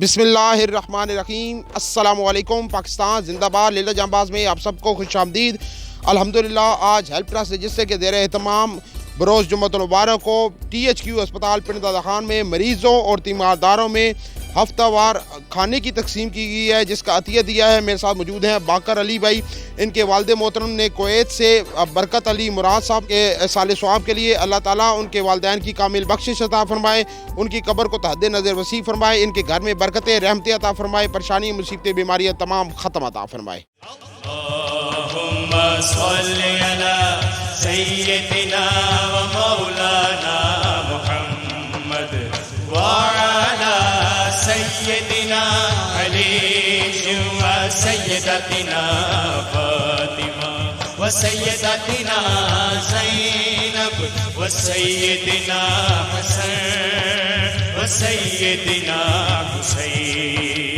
بسم اللہ الرحمن الرحیم۔ السلام علیکم پاکستان زندہ باد۔ لیلا جانباز میں آپ سب کو خوش آمدید۔ الحمدللہ آج ہیلپ ٹرسٹ رجسٹرڈ کے زیر اہتمام بروز جمعۃ المبارک کو THQ ہسپتال پنڈدادن میں مریضوں اور تیمار داروں میں ہفتہ وار کھانے کی تقسیم کی گئی ہے، جس کا عطیہ دیا ہے۔ میرے ساتھ موجود ہیں باقر علی بھائی، ان کے والد محترم نے کویت سے برکت علی مراد صاحب کے ایصال ثواب کے لیے اللہ تعالیٰ ان کے والدین کی کامل بخشش عطا فرمائے، ان کی قبر کو تحت نظر وسیع فرمائے، ان کے گھر میں برکتیں رحمتیں عطا فرمائے، پریشانی مصیبتیں بیماریاں تمام ختم عطا فرمائے۔ اللہم صلی علی سیدنا و مولانا محمد وعلی سیدنا علی و سیدتنا فاطمہ و سیدتنا زینب و سیدنا حسن و سیدنا حسین۔